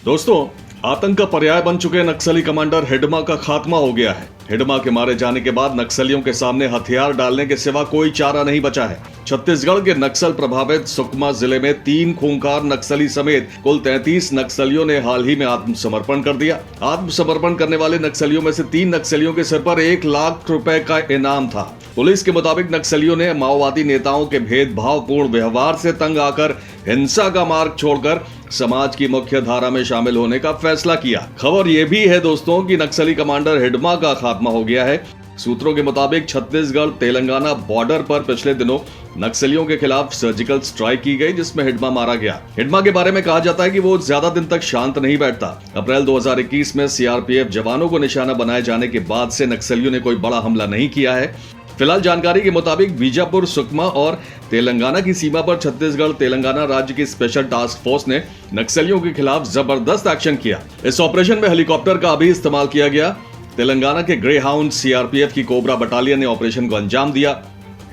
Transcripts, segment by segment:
दोस्तों, आतंक का पर्याय बन चुके नक्सली कमांडर हिडमा का खात्मा हो गया है। हिडमा के मारे जाने के बाद नक्सलियों के सामने हथियार डालने के सिवा कोई चारा नहीं बचा है। छत्तीसगढ़ के नक्सल प्रभावित सुकमा जिले में 3 खूंखार नक्सली समेत कुल 33 नक्सलियों ने हाल ही में आत्मसमर्पण कर दिया। आत्मसमर्पण करने वाले नक्सलियों में से 3 नक्सलियों के सिर पर 1 लाख रुपए का इनाम था। पुलिस के मुताबिक नक्सलियों ने माओवादी नेताओं के भेदभावपूर्ण व्यवहार से तंग आकर हिंसा का मार्ग छोड़कर समाज की मुख्य धारा में शामिल होने का फैसला किया। खबर यह भी है दोस्तों कि नक्सली कमांडर हिडमा का खात्मा हो गया है। सूत्रों के मुताबिक छत्तीसगढ़ तेलंगाना बॉर्डर पर पिछले दिनों नक्सलियों के खिलाफ सर्जिकल स्ट्राइक की गई, जिसमें हिडमा मारा गया। हिडमा के बारे में कहा जाता है कि वो ज्यादा दिन तक शांत नहीं बैठता। अप्रैल 2021 में सीआरपीएफ जवानों को निशाना बनाए जाने के बाद से नक्सलियों ने कोई बड़ा हमला नहीं किया है। फिलहाल जानकारी के मुताबिक बीजापुर, सुकमा और तेलंगाना की सीमा पर छत्तीसगढ़ तेलंगाना राज्य की स्पेशल टास्क फोर्स ने नक्सलियों के खिलाफ जबरदस्त एक्शन किया। इस ऑपरेशन में हेलीकॉप्टर का भी इस्तेमाल किया गया। तेलंगाना के ग्रे हाउंड सीआरपीएफ की कोबरा बटालियन ने ऑपरेशन को अंजाम दिया।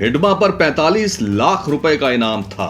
हिडमा पर 45 लाख रुपए का इनाम था।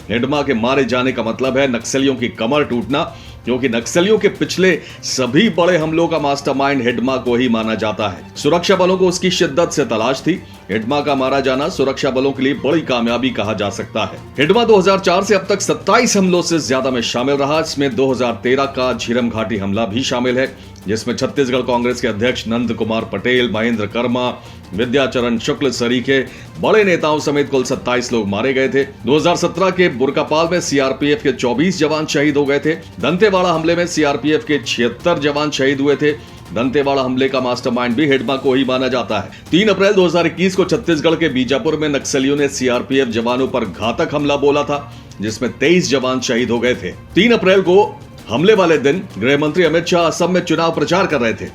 हिडमा के मारे जाने का मतलब है नक्सलियों की कमर टूटना, क्योंकि नक्सलियों के पिछले सभी बड़े हमलों का मास्टरमाइंड हिडमा को ही माना जाता है। सुरक्षा बलों को उसकी शिद्दत से तलाश थी। हिडमा का मारा जाना सुरक्षा बलों के लिए बड़ी कामयाबी कहा जा सकता है। हिडमा 2004 से अब तक 27 हमलों से ज्यादा में शामिल रहा। इसमें 2013 का झीरम घाटी हमला भी शामिल है, जिसमें छत्तीसगढ़ कांग्रेस के अध्यक्ष नंद कुमार पटेल, महेंद्र कर्मा, विद्याचरण शुक्ल सरीखे बड़े नेताओं समेत कुल 27 लोग मारे गए थे। 2017 के बुरकापाल में सीआरपीएफ के 24 जवान शहीद हो गए थे। दंतेवाड़ा हमले में सीआरपीएफ के 76 जवान शहीद हुए थे। दंतेवाड़ा हमले का मास्टरमाइंड भी हिडमा को ही माना जाता है। 3 अप्रैल 2021 को छत्तीसगढ़ के बीजापुर में नक्सलियों ने सीआरपीएफ जवानों पर घातक हमला बोला था, जिसमें 23 जवान शहीद हो गए थे। 3 अप्रैल को हमले वाले दिन गृह मंत्री अमित शाह असम में चुनाव प्रचार कर रहे थे।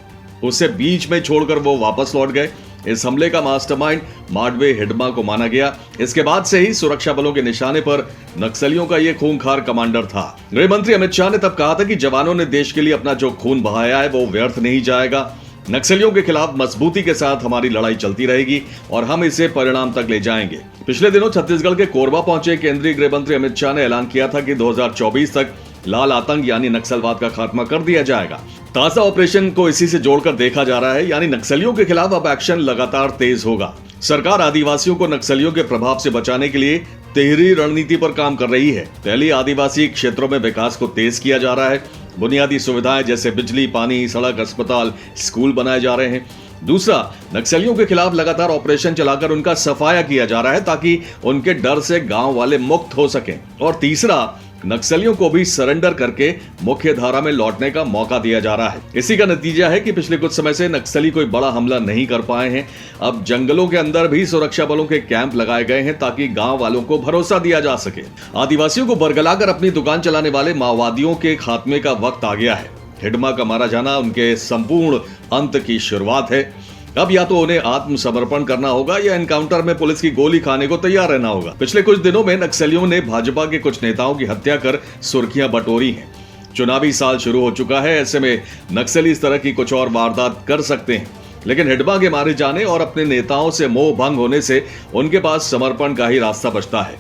उसे बीच में छोड़कर वो वापस लौट गए। इस हमले का मास्टरमाइंड माडवे हिडमा को माना गया। इसके बाद से ही सुरक्षा बलों के निशाने पर नक्सलियों का ये खूंखार कमांडर था। गृह मंत्री अमित शाह ने तब कहा था कि जवानों ने देश के लिए अपना जो खून बहाया है वो व्यर्थ नहीं जाएगा। नक्सलियों के खिलाफ मजबूती के साथ हमारी लड़ाई चलती रहेगी और हम इसे परिणाम तक ले जाएंगे। पिछले दिनों छत्तीसगढ़ के कोरबा पहुंचे केंद्रीय गृह मंत्री अमित शाह ने ऐलान किया था कि 2024 तक लाल आतंक यानी नक्सलवाद का खात्मा कर दिया जाएगा। ताजा ऑपरेशन को इसी से जोड़कर देखा जा रहा है, यानी नक्सलियों के खिलाफ अब एक्शन लगातार तेज होगा। सरकार आदिवासियों को नक्सलियों के प्रभाव से बचाने के लिए तिहरी रणनीति पर काम कर रही है। पहले आदिवासी क्षेत्रों में विकास को तेज किया जा रहा है। बुनियादी सुविधाएं जैसे बिजली, पानी, सड़क, अस्पताल, स्कूल बनाए जा रहे हैं। दूसरा, नक्सलियों के खिलाफ लगातार ऑपरेशन चलाकर उनका सफाया किया जा रहा है ताकि उनके डर से गांव वाले मुक्त हो सकें। और तीसरा, नक्सलियों को भी सरेंडर करके मुख्य धारा में लौटने का मौका दिया जा रहा है। इसी का नतीजा है कि पिछले कुछ समय से नक्सली कोई बड़ा हमला नहीं कर पाए हैं। अब जंगलों के अंदर भी सुरक्षा बलों के कैंप लगाए गए हैं ताकि गांव वालों को भरोसा दिया जा सके। आदिवासियों को बरगलाकर अपनी दुकान चलाने वाले माओवादियों के खात्मे का वक्त आ गया है। हिडमा का मारा जाना उनके संपूर्ण अंत की शुरुआत है। अब या तो उन्हें आत्मसमर्पण करना होगा या एनकाउंटर में पुलिस की गोली खाने को तैयार रहना होगा। पिछले कुछ दिनों में नक्सलियों ने भाजपा के कुछ नेताओं की हत्या कर सुर्खियां बटोरी हैं। चुनावी साल शुरू हो चुका है, ऐसे में नक्सली इस तरह की कुछ और वारदात कर सकते हैं। लेकिन हिडमा के मारे जाने और अपने नेताओं से मोह भंग होने से उनके पास समर्पण का ही रास्ता बचता है।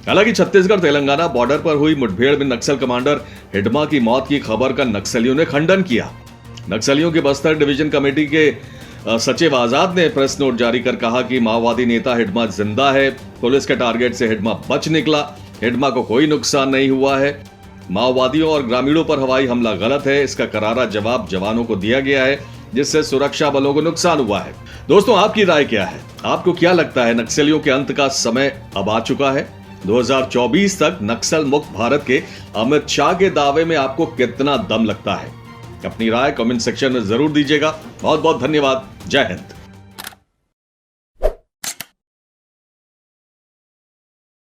हालांकि छत्तीसगढ़ तेलंगाना बॉर्डर पर हुई मुठभेड़ में नक्सल कमांडर हिडमा की मौत की खबर का नक्सलियों ने खंडन किया। नक्सलियों के बस्तर डिवीजन कमेटी के सचिव आजाद ने प्रेस नोट जारी कर कहा कि माओवादी नेता हिडमा जिंदा है। पुलिस के टारगेट से हिडमा बच निकला। हिडमा को कोई नुकसान नहीं हुआ है। माओवादियों और ग्रामीणों पर हवाई हमला गलत है, इसका करारा जवाब जवानों को दिया गया है, जिससे सुरक्षा बलों को नुकसान हुआ है। दोस्तों, आपकी राय क्या है? आपको क्या लगता है नक्सलियों के अंत का समय अब आ चुका है? 2024 तक नक्सल मुक्त भारत के अमित शाह के दावे में आपको कितना दम लगता है? अपनी राय कमेंट सेक्शन में जरूर दीजिएगा। बहुत बहुत धन्यवाद। जय हिंद।